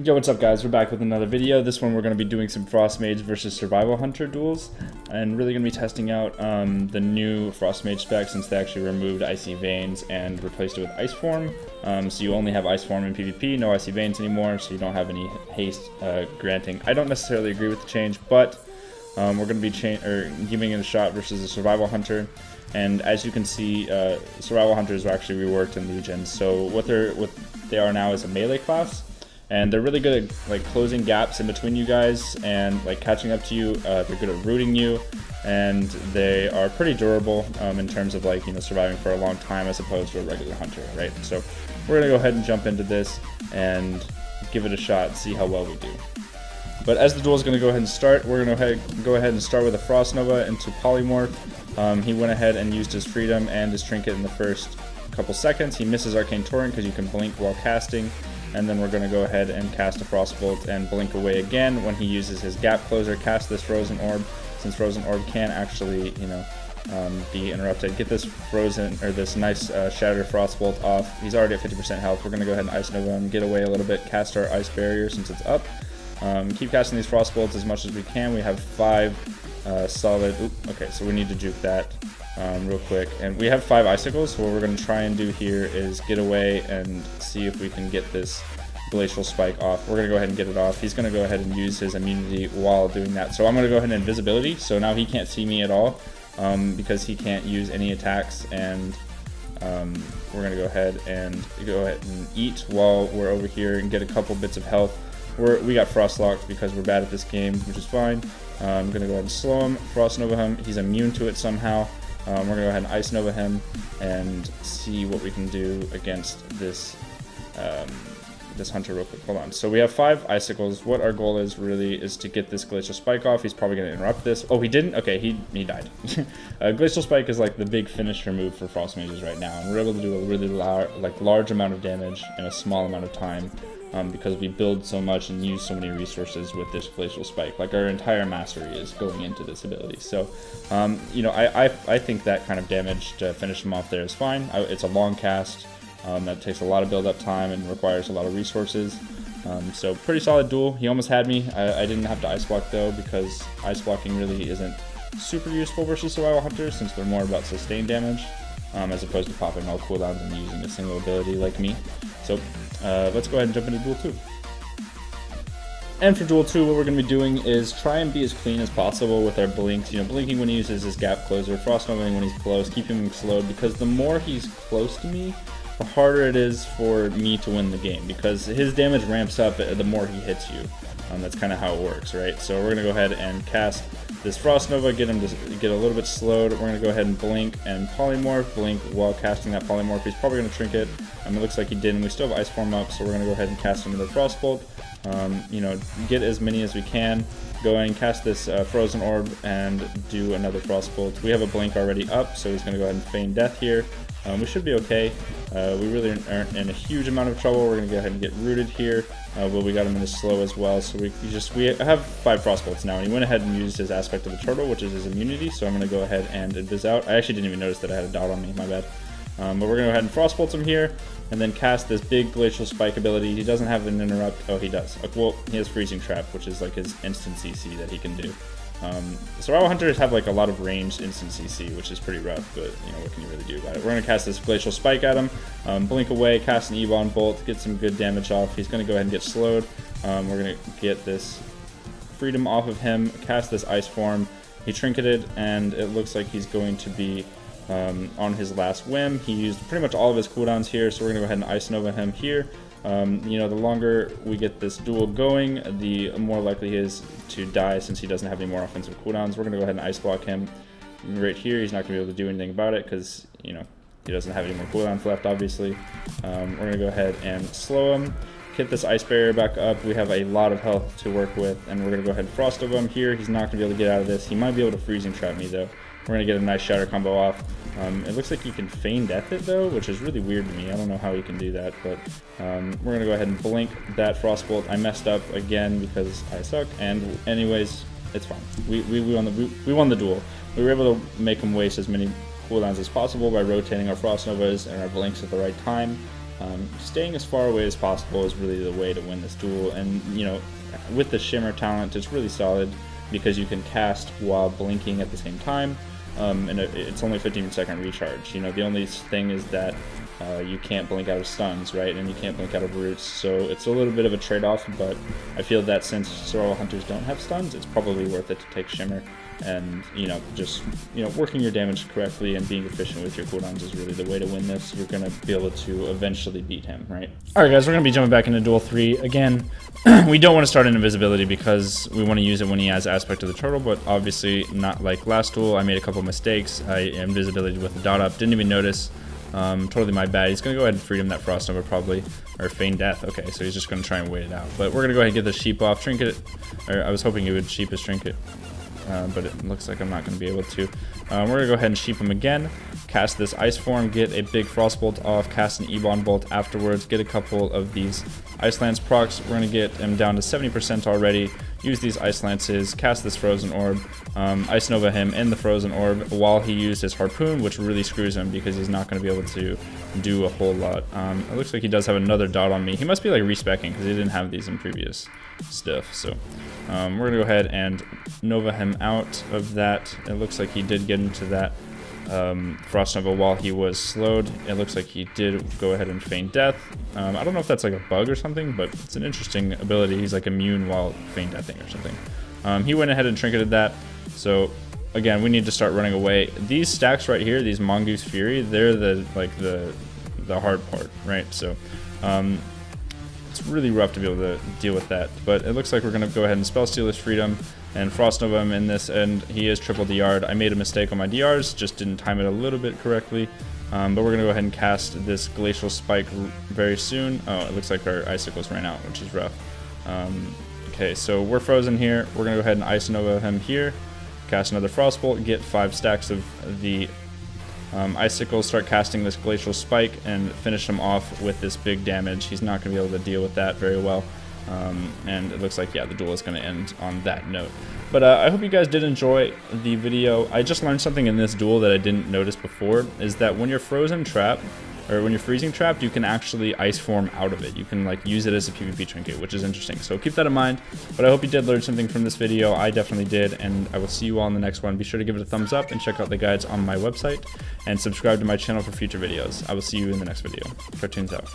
Yo, what's up guys? We're back with another video. This one we're going to be doing some Frost Mage versus Survival Hunter duels, and really going to be testing out the new Frost Mage spec since they actually removed Icy Veins and replaced it with Ice Form. So you only have Ice Form in PvP, no Icy Veins anymore, so you don't have any haste granting. I don't necessarily agree with the change, but we're going to be giving it a shot versus a Survival Hunter. And as you can see, Survival Hunters were actually reworked in Legion, so what they are now is a melee class. And they're really good at like closing gaps in between you guys and like catching up to you. They're good at rooting you, and they are pretty durable in terms of like, you know, surviving for a long time as opposed to a regular hunter, right? So we're gonna go ahead and jump into this and give it a shot and see how well we do. But as the duel is gonna go ahead and start, we're gonna go ahead and start with a Frost Nova into Polymorph. He went ahead and used his Freedom and his Trinket in the first couple seconds. He misses Arcane Torrent because you can blink while casting. And then we're going to go ahead and cast a Frostbolt and blink away again. When he uses his Gap Closer, cast this Frozen Orb, since Frozen Orb can actually, you know, be interrupted. Get this Frozen, or this nice Shattered Frostbolt off. He's already at 50% health. We're going to go ahead and Ice Nova him, get away a little bit, cast our Ice Barrier since it's up. Keep casting these Frostbolts as much as we can. We have 5 solid, okay, so we need to juke that real quick. And we have 5 icicles, so what we're going to try and do here is get away and see if we can get this Glacial Spike off. We're going to go ahead and get it off. He's going to go ahead and use his immunity while doing that. So I'm going to go ahead and invisibility, so now he can't see me at all because he can't use any attacks, and we're going to go ahead and eat while we're over here and get a couple bits of health. We got Frost Locked because we're bad at this game, which is fine. I'm going to go ahead and slow him, Frost Nova him. He's immune to it somehow. We're going to go ahead and Ice Nova him and see what we can do against this this hunter real quick. Hold on. So we have 5 icicles. What our goal is really is to get this Glacial Spike off. He's probably going to interrupt this. Oh, he didn't? Okay, he died. Glacial Spike is like the big finisher move for Frost Mages right now, and we're able to do a really large amount of damage in a small amount of time. Because we build so much and use so many resources with this Glacial Spike. Like, our entire mastery is going into this ability. So, you know, I think that kind of damage to finish him off there is fine. It's a long cast that takes a lot of build-up time and requires a lot of resources. So, pretty solid duel. He almost had me. I didn't have to Ice Block, though, because Ice Blocking really isn't super useful versus Survival Hunters, since they're more about sustained damage, as opposed to popping all cooldowns and using a single ability like me. So, let's go ahead and jump into Duel 2. And for Duel 2, what we're going to be doing is try and be as clean as possible with our blinks. You know, blinking when he uses his Gap Closer, Frost Novaing when he's close, keeping him slowed, because the more he's close to me, the harder it is for me to win the game, because his damage ramps up the more he hits you. That's kind of how it works, right? So we're going to go ahead and cast this Frost Nova, get him to get a little bit slowed. We're going to go ahead and blink and Polymorph. Blink while casting that Polymorph. He's probably going to Trinket. It looks like he didn't. We still have Ice Form up, so we're going to go ahead and cast another Frostbolt. You know, get as many as we can. Go ahead and cast this Frozen Orb and do another Frostbolt. We have a blink already up, so he's going to go ahead and feign death here. We should be okay. We really aren't in a huge amount of trouble. We're going to go ahead and get rooted here, but we got him in his slow as well. So we have 5 Frostbolts now, and he went ahead and used his Aspect of the Turtle, which is his immunity. So I'm going to go ahead and Invis out. I actually didn't even notice that I had a dot on me, my bad. But we're going to go ahead and Frostbolt him here, and then cast this big Glacial Spike ability. He doesn't have an interrupt. Oh, he does. Well, he has Freezing Trap, which is like his instant CC that he can do. Survival Hunters have like a lot of ranged instant CC, which is pretty rough, but you know, what can you really do about it? We're going to cast this Glacial Spike at him, blink away, cast an Ebon Bolt, get some good damage off. He's going to go ahead and get slowed. We're going to get this Freedom off of him, cast this Ice Form. He Trinketed, and it looks like he's going to be on his last whim. He used pretty much all of his cooldowns here, so we're going to go ahead and Ice Nova him here. You know, the longer we get this duel going, the more likely he is to die since he doesn't have any more offensive cooldowns. We're going to go ahead and Ice Block him right here. He's not going to be able to do anything about it because, you know, he doesn't have any more cooldowns left, obviously. We're going to go ahead and slow him, get this Ice Barrier back up. We have a lot of health to work with, and we're going to go ahead and Frost Nova him here. He's not going to be able to get out of this. He might be able to Freezing Trap me, though. We're going to get a nice Shatter combo off. It looks like he can feign death it though, which is really weird to me. I don't know how he can do that, but we're going to go ahead and blink that Frostbolt. I messed up again because I suck, and anyways, it's fine. We won the duel. We were able to make him waste as many cooldowns as possible by rotating our Frost Novas and our blinks at the right time. Staying as far away as possible is really the way to win this duel, and you know, with the Shimmer talent, it's really solid because you can cast while blinking at the same time, and it's only 15-second recharge. You know, the only thing is that you can't blink out of stuns, right? And you can't blink out of roots, so it's a little bit of a trade-off, but I feel that since survival hunters don't have stuns, it's probably worth it to take Shimmer, and you know, just working your damage correctly and being efficient with your cooldowns is really the way to win this. You're going to be able to eventually beat him, right? Alright guys, we're going to be jumping back into Duel 3. Again, we don't want to start in invisibility because we want to use it when he has aspect of the turtle, but obviously not like last duel. I made a couple mistakes. I invisibility with the dot up, didn't even notice. Totally my bad. He's going to go ahead and freedom that Frost Nova probably, or feign death. Okay, so he's just going to try and wait it out. But we're going to go ahead and get the sheep off. Trinket, or I was hoping he would sheep his trinket, but it looks like I'm not going to be able to. We're going to go ahead and sheep him again, cast this ice form, get a big frost bolt off, cast an Ebon bolt afterwards, get a couple of these ice lance procs. We're going to get him down to 70% already, use these ice lances, cast this frozen orb, ice nova him in the frozen orb while he used his harpoon, which really screws him because he's not going to be able to do a whole lot. It looks like he does have another dot on me. He must be like respecking because he didn't have these in previous stuff. So we're going to go ahead and nova him out of that. It looks like he did get into that Frost Nova while he was slowed. It looks like he did go ahead and feign death. I don't know if that's like a bug or something, but it's an interesting ability. He's like immune while feign deathing or something. He went ahead and trinketed that. So again, we need to start running away. These stacks right here, these Mongoose Fury, they're the hard part, right? So it's really rough to be able to deal with that. But it looks like we're going to go ahead and spell steal his freedom and Frost Nova him in this, and he is triple DR'd. I made a mistake on my DRs, just didn't time it a little bit correctly. But we're going to go ahead and cast this Glacial Spike very soon. Oh, it looks like our icicles ran out, which is rough. Okay, so we're frozen here. We're going to go ahead and Ice Nova him here, cast another Frostbolt, get 5 stacks of the icicles, start casting this Glacial Spike, and finish him off with this big damage. He's not going to be able to deal with that very well. And it looks like, yeah, the duel is going to end on that note. But I hope you guys did enjoy the video. I just learned something in this duel that I didn't notice before, is that when you're frozen trapped, or when you're freezing trapped, you can actually ice form out of it. You can like use it as a PvP trinket, which is interesting. So keep that in mind. But I hope you did learn something from this video. I definitely did, and I will see you all in the next one. Be sure to give it a thumbs up and check out the guides on my website, and subscribe to my channel for future videos. I will see you in the next video. Cartoons out.